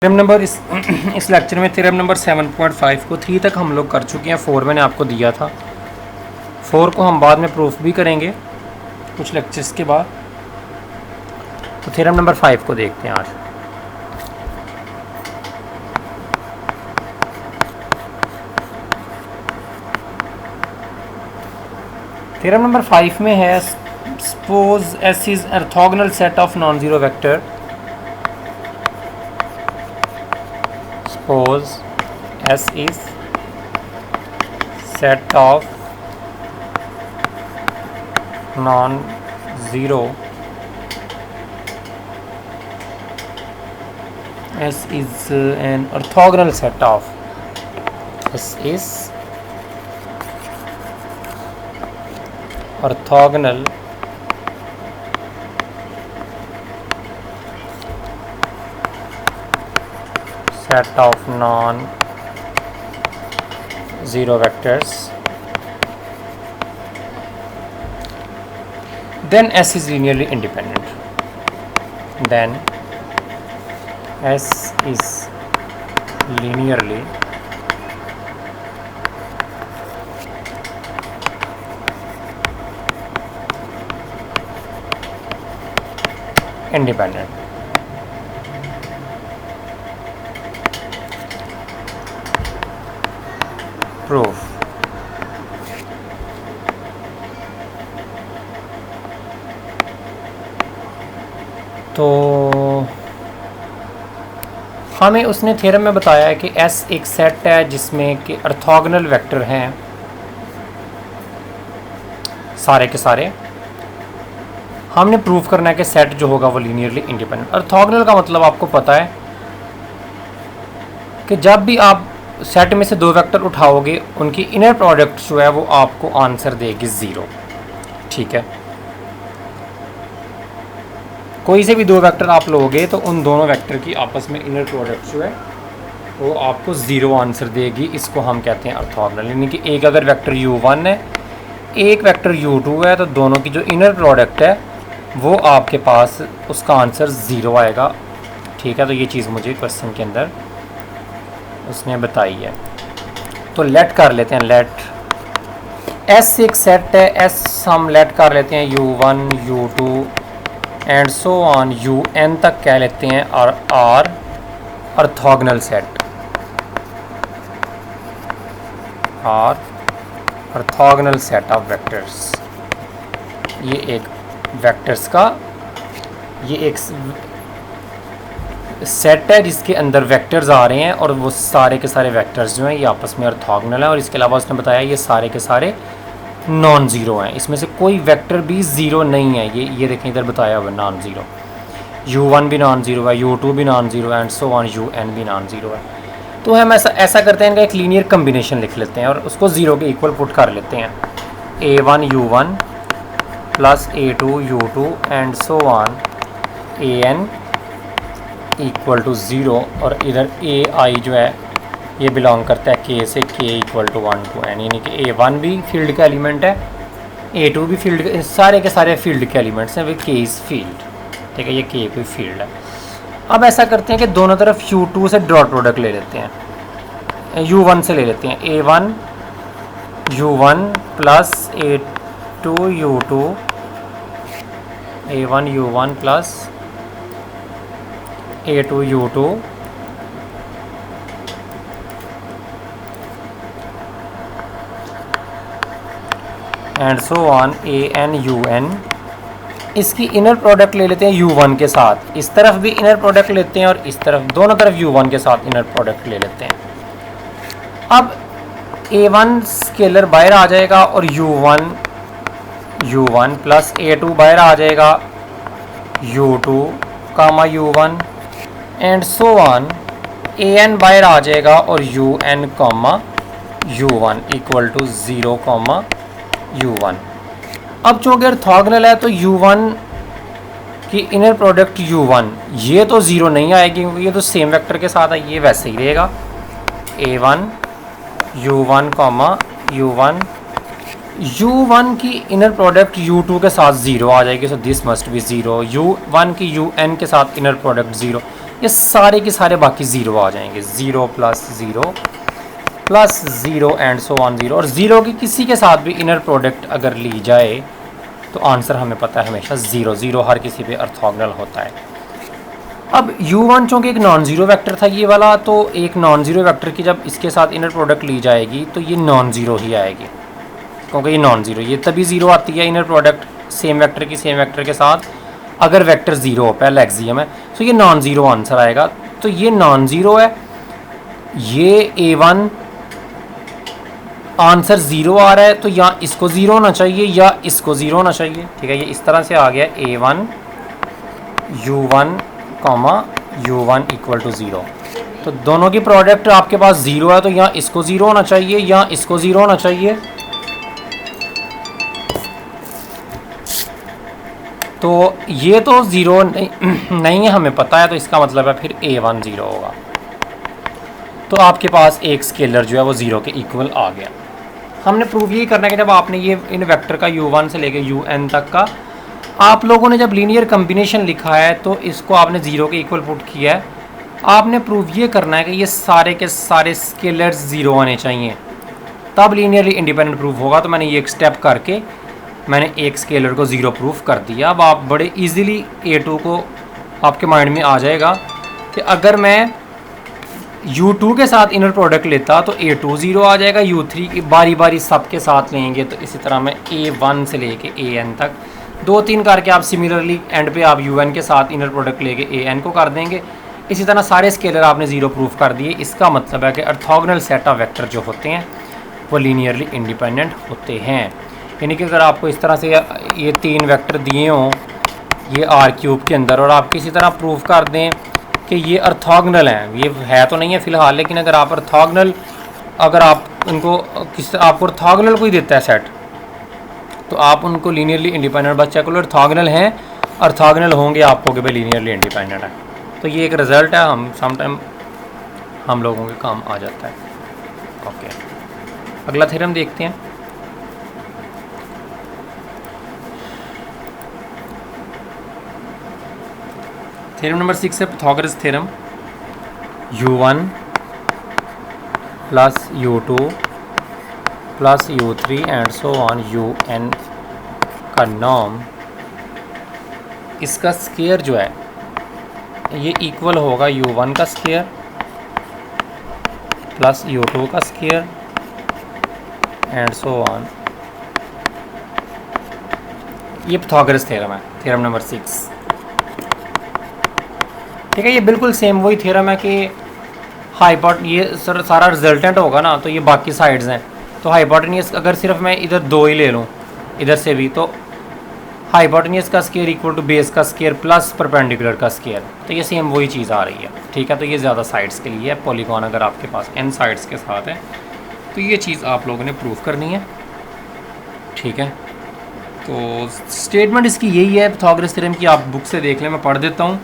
Theorem number इस lecture में theorem number 7.5 को 3 तक हम लोग कर चुके हैं। 4 मैंने आपको दिया था। 4 को हम बाद में प्रूफ भी करेंगे कुछ लेक्चर्स के बाद। तो थ्योरम नंबर 5 को देखते हैं आज। थ्योरम नंबर 5 में है suppose S is orthogonal set of non zero vector. Suppose S is set of non-zero. S is an orthogonal set of. S is orthogonal set of non-zero vectors, then S is linearly independent. Then S is linearly independent. Proof. तो हमें उसने theorem में बताया है कि S एक set है जिसमें कि ऑर्थोगोनल वेक्टर हैं सारे के सारे। हमने प्रूफ करना है कि सेट जो होगा वो लीनियरली इंडिपेंडेंट। ऑर्थोगोनल का मतलब आपको पता है कि जब भी आप सेट में से दो वेक्टर उठाओगे उनकी इनर प्रोडक्ट जो है वो आपको आंसर देगी 0। ठीक है, कोई से भी दो वेक्टर आप लोगे तो उन दोनों वेक्टर की आपस में इनर प्रोडक्ट जो है वो आपको 0 आंसर देगी। इसको हम कहते हैं ऑर्थोगोनल। यानी कि एक अगर वेक्टर u1 है, एक वेक्टर u2 है, तो दोनों की जो इनर प्रोडक्ट है वो आपके पास उसका आंसर 0 आएगा। ठीक है, तो ये चीज़ मुझे क्वेश्चन के अंदर उसने बताई है। तो लेट कर लेते हैं। लेट S एक सेट है। S हम लेट कर लेते हैं u1 u2 and so on un तक कह लेते हैं। और R orthogonal set, R orthogonal set of vectors. ये एक वेक्टर्स का ये एक सेट है जिसके अंदर वेक्टर्स आ रहे हैं और वो सारे के सारे वेक्टर्स जो हैं ये आपस में ऑर्थोगोनल है। और इसके अलावा उसने बताया ये सारे के सारे नॉन ज़ीरो हैं। इसमें से कोई वेक्टर भी ज़ीरो नहीं है। ये देखें इधर बताया हुआ नॉन ज़ीरो। u1 भी नॉन ज़ीरो है, u2 भी नॉन ज़ीरो है एंड सो ऑन un भी नॉन ज़ीरो है। तो हम ऐसा करते हैं, इनका एक लीनियर कम्बिनेशन लिख लेते हैं और उसको 0 के इक्वल पुट कर लेते हैं। a1 u1 plus a2 u2 and so on an equal to 0। और इधर ए आई जो है ये बिलोंग करता है k से, k equal to 1 to n। यानी कि a1 भी फील्ड का एलिमेंट है, a2 भी फील्ड के, सारे के सारे फील्ड के एलिमेंट्स हैं। वे k इज़ फील्ड। ठीक है, ये k कोई फील्ड है। अब ऐसा करते हैं कि दोनों तरफ u2 से डॉट प्रोडक्ट ले लेते हैं, u1 से ले लेते हैं। a1 u1 plus a2 u2, a1 u1 plus a2 u2 and so on an un। इसकी इनर प्रोडक्ट ले लेते हैं u1 के साथ। इस तरफ भी इनर प्रोडक्ट लेते हैं और इस तरफ दोनों तरफ u1 के साथ इनर प्रोडक्ट ले लेते हैं। अब a1 स्केलर बाहर आ जाएगा और u1 प्लस a2 बाहर आ जाएगा, u2 comma u1 and so on an बाहर आ जाएगा और un comma u1 equal to 0 comma u1। अब चूँकि ऑर्थोगोनल है तो u1 की इनर प्रोडक्ट u1 ये तो 0 नहीं आएगी क्योंकि ये तो सेम वेक्टर के साथ है, ये वैसे ही रहेगा। a1 u1 comma u1 u1 की इनर प्रोडक्ट u2 के साथ 0 आ जाएगी, so this must be 0। u1 की un के साथ इनर प्रोडक्ट 0, ये सारे के सारे बाकी ज़ीरो आ जाएंगे, zero plus zero and so on zero. और ज़ीरो की किसी के साथ भी इनर प्रोडक्ट अगर ली जाए तो आंसर हमें पता है हमेशा ज़ीरो, ज़ीरो हर किसी पे ऑर्थोगोनल होता है। अब u1 चूँकि एक नॉन ज़ीरो वेक्टर था ये वाला, तो एक नॉन ज़ीरो वेक्टर की जब इसके साथ इनर प्रोडक्ट ली जाएगी तो ये नॉन ज़ीरो ही आएगी, क्योंकि ये नॉन ज़ीरो, ये तभी ज़ीरो आती है इनर प्रोडक्ट सेम वेक्टर की सेम वेक्टर के साथ अगर वेक्टर ज़ीरो हो, पहला एक्सियम है। तो ये नॉन ज़ीरो आंसर आएगा। तो ये नॉन ज़ीरो है, ये a1 आंसर ज़ीरो आ रहा है, तो या इसको ज़ीरो होना चाहिए या इसको ज़ीरो होना चाहिए। ठीक है, ये इस तरह से आ गया a1 u1 u1 equal to zero. तो दोनों की प्रोडक्ट आपके पास ज़ीरो है, तो यहाँ इसको ज़ीरो होना चाहिए या इसको ज़ीरो होना चाहिए। तो ये तो ज़ीरो नहीं है, हमें पता है, तो इसका मतलब है फिर a1 ज़ीरो होगा। तो आपके पास एक स्केलर जो है वो ज़ीरो के इक्वल आ गया। हमने प्रूव यही करना है कि जब आपने ये इन वेक्टर का u1 से लेके un तक का आप लोगों ने जब लीनियर कम्बिनेशन लिखा है तो इसको आपने ज़ीरो के इक्वल पुट किया है। आपने प्रूव ये करना है कि ये सारे के सारे स्केलर्स ज़ीरो आने चाहिए, तब लीनियरली इंडिपेंडेंट प्रूफ होगा। तो मैंने ये एक स्टेप करके मैंने एक स्केलर को ज़ीरो प्रूफ कर दिया। अब आप बड़े इजीली a2 को आपके माइंड में आ जाएगा कि अगर मैं u2 के साथ इनर प्रोडक्ट लेता तो a2 ज़ीरो आ जाएगा, u3 की बारी बारी सब के साथ लेंगे तो इसी तरह मैं a1 से लेके an तक दो तीन करके आप सिमिलरली एंड पे आप un के साथ इनर प्रोडक्ट लेके an को कर देंगे। इसी तरह सारे स्केलर आपने ज़ीरो प्रूफ कर दिए। इसका मतलब है कि ऑर्थोगोनल सेट ऑफ वेक्टर जो होते हैं वो लीनियरली इंडिपेंडेंट होते हैं। यानी कि अगर आपको इस तरह से ये तीन वेक्टर दिए हों ये r³ के अंदर और आप किसी तरह प्रूफ कर दें कि ये ऑर्थोगोनल हैं, ये है तो नहीं है फ़िलहाल, लेकिन अगर आप ऑर्थोगोनल अगर आप उनको आपको ऑर्थोगोनल कोई देता है सेट तो आप उनको लीनियरली इंडिपेंडेंट बस चेक करो ऑर्थोगोनल हैं, ऑर्थोगोनल होंगे आपको कि भाई लीनियरली इंडिपेंडेंट है। तो ये एक रिज़ल्ट है, हम समटाइम हम लोगों के काम आ जाता है। ओके, अगला थ्योरम देखते हैं। थ्योरम नंबर 6 है Pythagoras theorem. u1 plus u2 plus u3 and so on un का नॉर्म, इसका स्क्वायर जो है ये इक्वल होगा u1 का स्क्वायर प्लस u2 का स्क्वायर एंड सो ऑन। ये पाइथागोरस थ्योरम है, थ्योरम नंबर 6। ठीक है, ये बिल्कुल सेम वही थ्योरम है कि ये सारा रिजल्टेंट होगा ना, तो ये बाकी साइड्स हैं। तो हाइपोटेन्यूस अगर सिर्फ मैं इधर दो ही ले लूँ इधर से भी, तो हाइपोटेन्यूस का स्क्वायर इक्वल टू बेस का स्क्वायर प्लस परपेंडिकुलर का स्क्वायर, तो ये सेम वही चीज़ आ रही है। ठीक है, तो ये ज़्यादा साइड्स के लिए है। पॉलीगॉन अगर आपके पास n साइड्स के साथ है तो ये चीज़ आप लोगों ने प्रूव करनी है। ठीक है, तो स्टेटमेंट इसकी यही है पाइथागोरस थ्योरम की, आप बुक से देख लें, मैं पढ़ देता हूँ।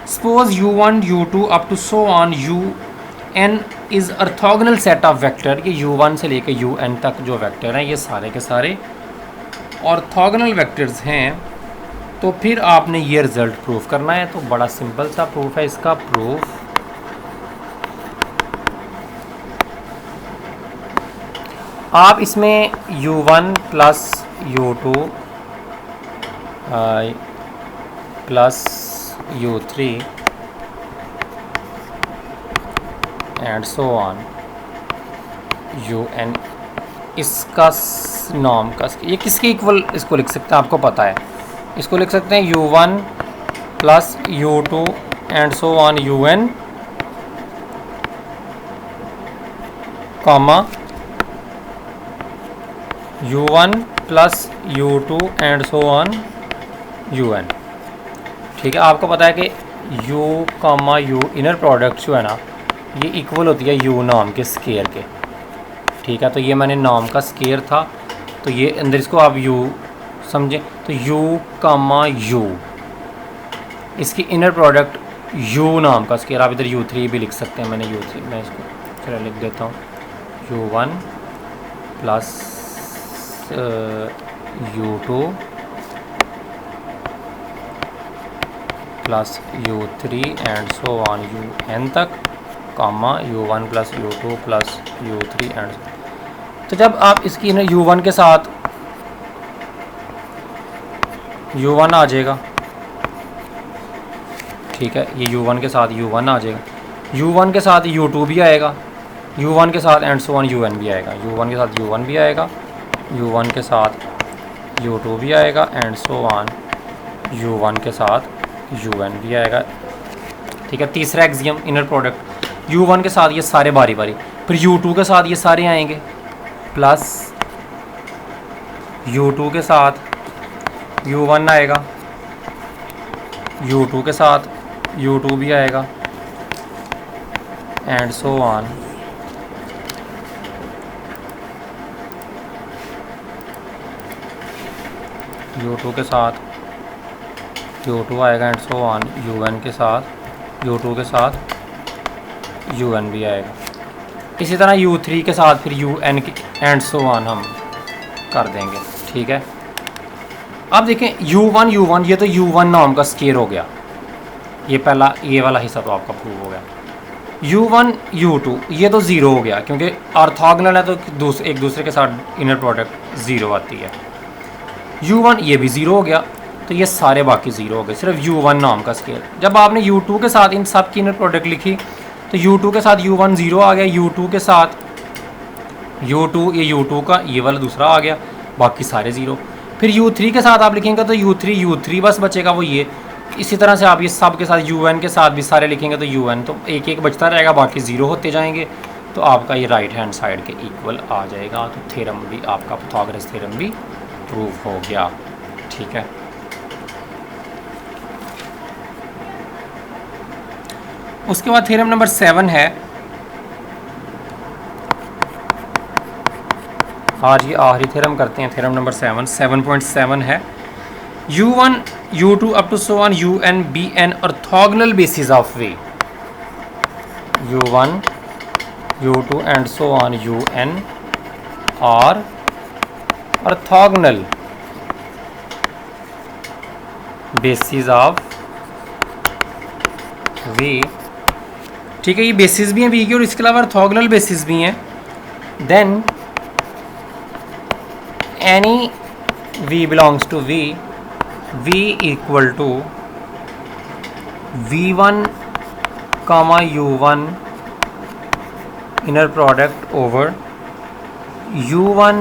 Suppose u1 u2 up to so on un is orthogonal set of vector. ये u1 से लेके un तक जो वेक्टर हैं ये सारे के सारे ऑर्थोगोनल वेक्टर्स हैं। तो फिर आपने ये रिज़ल्ट प्रूफ करना है। तो बड़ा सिंपल सा प्रूफ है इसका। प्रूफ आप इसमें u1 plus u2 plus u3 and so on un, इसका नॉर्म का ये किसके इक्वल इसको लिख सकते हैं, आपको पता है। इसको लिख सकते हैं u1 plus u2 and so on un comma u1 plus u2 and so on un। ठीक है, आपको पता है कि u comma u inner product जो है ना ये इक्वल होती है u नॉर्म के स्क्वायर के। ठीक है, तो ये मैंने नॉर्म का स्क्वायर था, तो ये अंदर इसको आप u समझें, तो u कॉमा u इसकी इनर प्रोडक्ट u नाम का स्क्वायर। आप इधर u3 भी लिख सकते हैं, मैंने u3 मैं इसको चलो लिख देता हूँ u1 plus u2 plus u3 and so on un तक, comma u1 plus u2 plus u3 and. तो जब आप इसकी ना u1 के साथ u1 आ जाएगा, ठीक है, ये u1 के साथ u1 आ जाएगा, u1 के साथ u2 भी आएगा, u1 के साथ एंड सो ऑन un भी आएगा, u1 के साथ u1 भी आएगा, u1 के साथ u2 भी आएगा एंड सो ऑन u1 के साथ un भी आएगा, ठीक है। तीसरा एक्सियम इनर प्रोडक्ट, u1 के साथ ये सारे बारी बारी, फिर u2 के साथ ये सारे आएंगे, प्लस u2 के साथ u1 आएगा, u2 के साथ u2 भी आएगा एंड सो ऑन। u2 के साथ u2 आएगा एंड सो ऑन, un के साथ u2 के साथ un भी आएगा। इसी तरह u3 के साथ फिर un एंड सो ऑन हम कर देंगे, ठीक है। अब देखें u1 ये तो u1 नाम का स्केयर हो गया, ये पहला ये वाला हिस्सा तो आपका प्रूव हो गया। u1 u2 ये तो ज़ीरो हो गया क्योंकि ऑर्थोगोनल है तो एक दूसरे के साथ इनर प्रोडक्ट ज़ीरो आती है। u1 ये भी ज़ीरो हो गया, तो ये सारे बाकी ज़ीरो हो गए, सिर्फ u1 नाम का स्केयर। जब आपने u2 के साथ इन सब की इनर प्रोडक्ट लिखी तो u2 के साथ u1 ज़ीरो आ गया, u2 के साथ u2 ये u2 का ये वाला दूसरा आ गया, बाकी सारे ज़ीरो। फिर u3 के साथ आप लिखेंगे तो u3 बस बचेगा वो ये। इसी तरह से आप ये सब के साथ un के साथ भी सारे लिखेंगे तो un तो एक एक बचता रहेगा, बाकी ज़ीरो होते जाएंगे, तो आपका ये राइट हैंड साइड के इक्वल आ जाएगा। तो थ्योरम भी आपका पाइथागोरस थ्योरम भी प्रूफ हो गया, ठीक है। उसके बाद थ्योरम नंबर 7 है, आज ये आखिरी थ्योरम करते हैं, थ्योरम नंबर 7 है u1 u2 up to so on un bn orthogonal basis of v, u1 u2 and so on un और ऑर्थोगोनल बेसिस ऑफ v, ठीक है। ये बेसिस भी हैं v के और इसके अलावा ऑर्थोगोनल बेसिस भी हैं। Then any v belongs to v equal to v1 comma u1 inner product over u1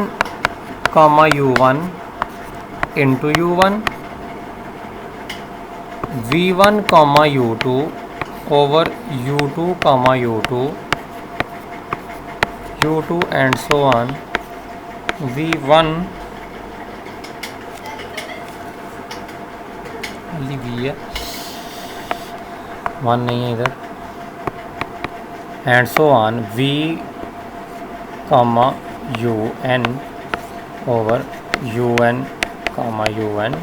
comma u1 into u1, v1 comma u2 over u2 comma u2 and so on v1 v है 1 नहीं है इधर and so on v comma un over un comma un,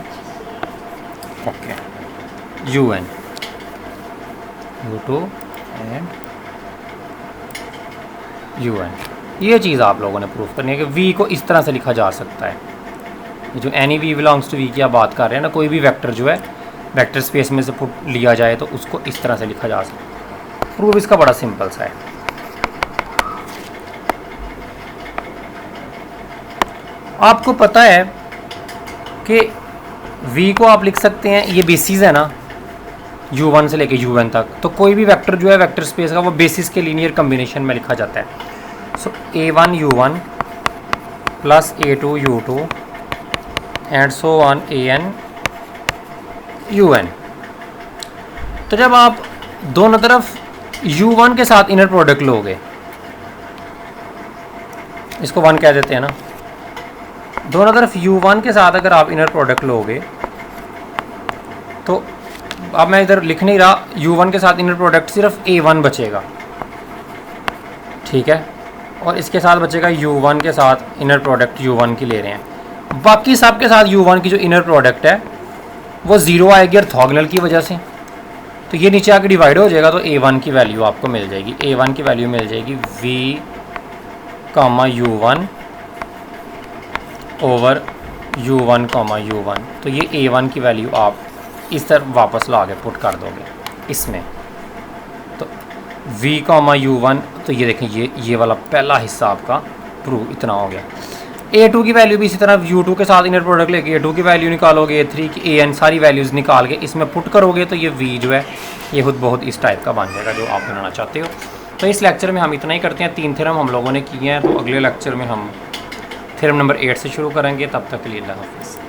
okay, un u2 and un। ये चीज़ आप लोगों ने proof करनी है कि v को इस तरह से लिखा जा सकता है। ये जो any v belongs to v की आप बात कर रहे हैं ना, कोई भी वेक्टर जो है वेक्टर स्पेस में से पुट लिया जाए तो उसको इस तरह से लिखा जा सकता है। प्रूफ इसका बड़ा सिंपल सा है। आपको पता है कि v को आप लिख सकते हैं, ये बेसिस है ना u1 से लेके un तक, तो कोई भी वेक्टर जो है वेक्टर स्पेस का वो बेसिस के लीनियर कम्बिनेशन में लिखा जाता है। सो a1 u1 plus a2 u2 and so on an un। तो जब आप दोनों तरफ u1 के साथ इनर प्रोडक्ट लोगे, इसको 1 कह देते हैं ना, दोनों तरफ u1 के साथ अगर आप इनर प्रोडक्ट लोगे तो अब मैं इधर लिख नहीं रहा, u1 के साथ इनर प्रोडक्ट सिर्फ a1 बचेगा, ठीक है, और इसके साथ बचेगा u1 के साथ इनर प्रोडक्ट u1 की ले रहे हैं। बाकी सब के साथ u1 की जो इनर प्रोडक्ट है वो ज़ीरो आएगी ऑर्थोगोनल की वजह से, तो ये नीचे आके डिवाइड हो जाएगा, तो a1 की वैल्यू आपको मिल जाएगी, a1 की वैल्यू मिल जाएगी v कामा u1 over u1 comma u1। तो ये a1 की वैल्यू आप इस तरफ वापस ला के पुट कर दोगे इसमें, तो v कॉमा u1, तो ये देखें ये वाला पहला हिस्सा आपका प्रूव इतना हो गया। a2 की वैल्यू भी इसी तरह u2 के साथ इनर प्रोडक्ट लेके a2 की वैल्यू निकालोगे, a3 की an सारी वैल्यूज़ निकाल के इसमें पुट करोगे, तो ये v जो है ये खुद बहुत इस टाइप का बन जाएगा जो आप बनाना चाहते हो। तो इस लेक्चर में हम इतना ही करते हैं, 3 थ्योरम हम लोगों ने किए हैं, तो अगले लेक्चर में हम थ्योरम नंबर 8 से शुरू करेंगे। तब तक के लिए अल्लाह हाफ़िज़।